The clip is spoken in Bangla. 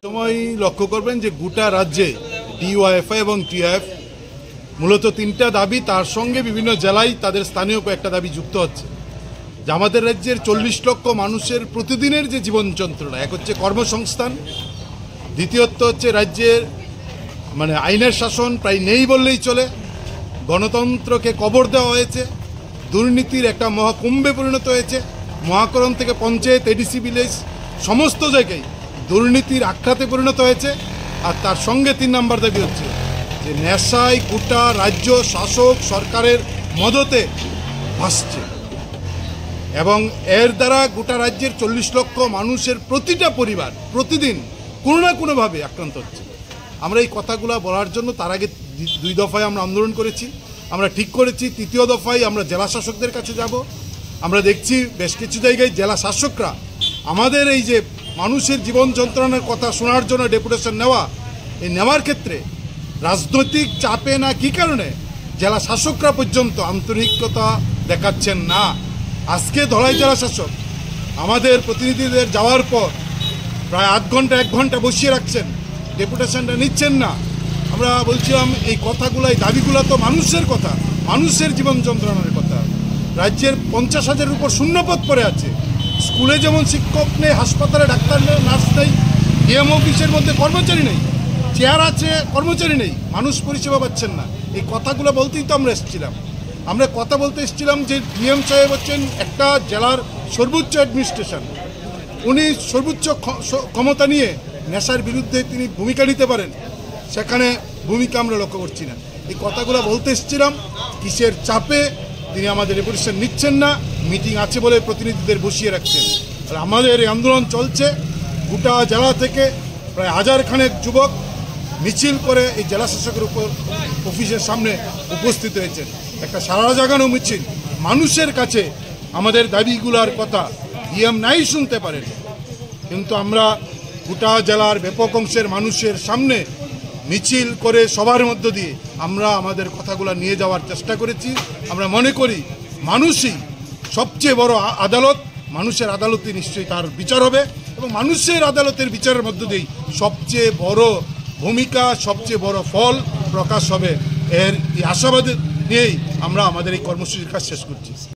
সময় লক্ষ্য করবেন যে গোটা রাজ্যে ডিওয়াইএফআই এবং টিআইএফ মূলত তিনটা দাবি, তার সঙ্গে বিভিন্ন জেলায় তাদের স্থানীয় কয়েকটা দাবি যুক্ত হচ্ছে। যে আমাদের রাজ্যের 40 লক্ষ মানুষের প্রতিদিনের যে জীবন যন্ত্রণা, এক হচ্ছে কর্মসংস্থান, দ্বিতীয়ত হচ্ছে রাজ্যের আইনের শাসন প্রায় নেই বললেই চলে, গণতন্ত্রকে কবর দেওয়া হয়েছে, দুর্নীতির একটা মহাকুম্ভে পরিণত হয়েছে, মহাকরণ থেকে পঞ্চায়েত এডিসি ভিলেজ সমস্ত জায়গায় দুর্নীতির আখ্যাতে পরিণত হয়েছে। আর তার সঙ্গে 3 নম্বর দাবি হচ্ছে যে নেশায় গোটা রাজ্য শাসক সরকারের মদতে ভাসছে এবং এর দ্বারা গোটা রাজ্যের 40 লক্ষ মানুষের প্রতিটা পরিবার প্রতিদিন কোনো না কোনোভাবে আক্রান্ত হচ্ছে। আমরা এই কথাগুলো বলার জন্য তার আগে 2 দফায় আমরা আন্দোলন করেছি। আমরা ঠিক করেছি 3য় দফায় আমরা জেলা শাসকদের কাছে যাব। আমরা দেখছি বেশ কিছু জায়গায় জেলা শাসকরা আমাদের এই যে মানুষের জীবন যন্ত্রণার কথা শোনার জন্য ডেপুটেশন নেওয়ার ক্ষেত্রে রাজনৈতিক চাপে না কি কারণে জেলা শাসকরা পর্যন্ত আন্তরিকতা দেখাচ্ছেন না। আজকে ধলাই জেলা শাসক আমাদের প্রতিনিধিদের যাওয়ার পর প্রায় 1 ঘন্টা বসিয়ে রাখছেন, ডেপুটেশনটা নিচ্ছেন না। আমরা বলছিলাম এই কথাগুলো, এই দাবিগুলো তো মানুষের কথা, মানুষের জীবন যন্ত্রণার কথা। রাজ্যের 50,000-এর উপর শূন্যপদ পড়ে আছে। স্কুলে যেমন শিক্ষক নেই, হাসপাতালে ডাক্তার নেই, নার্স নেই, ডিএম অফিসের মধ্যে কর্মচারী নেই, চেয়ার আছে কর্মচারী নেই, মানুষ পরিষেবা পাচ্ছেন না। এই কথাগুলো বলতেই তো আমরা এসেছিলাম। আমরা কথা বলতে এসেছিলাম যে ডিএম সাহেব হচ্ছেন একটা জেলার সর্বোচ্চ অ্যাডমিনিস্ট্রেশন, উনি সর্বোচ্চ ক্ষমতা নিয়ে নেশার বিরুদ্ধে তিনি ভূমিকা নিতে পারেন, সেখানে ভূমিকা আমরা লক্ষ্য করছি না। এই কথাগুলো বলতে এসেছিলাম, কিসের চাপে তিনি আমাদের ডেপুটেশন নিচ্ছেন না, মিটিং আছে বলে প্রতিনিধিদের বসিয়ে রাখছেন। আর আমাদের এই আন্দোলন চলছে, গোটা জেলা থেকে প্রায় 1000 খানেক যুবক মিছিল করে এই জেলা শাসকের উপর অফিসের সামনে উপস্থিত হয়েছেন। একটা সারা জাগানো মিছিল, মানুষের কাছে আমাদের দাবিগুলার কথা ডিএম নাই শুনতে পারেন, কিন্তু আমরা গোটা জেলার ব্যাপক অংশের মানুষের সামনে মিছিল করে সবার মধ্য দিয়ে আমরা আমাদের কথাগুলো নিয়ে যাওয়ার চেষ্টা করেছি। আমরা মনে করি মানুষই সবচেয়ে বড় আদালত, মানুষের আদালতে নিশ্চয়ই তার বিচার হবে এবং মানুষের আদালতের বিচারের মধ্য দিয়েই সবচেয়ে বড় ভূমিকা, সবচেয়ে বড় ফল প্রকাশ হবে। এই আশাবাদ নিয়েই আমরা আমাদের এই কর্মসূচির কাজ শেষ করছি।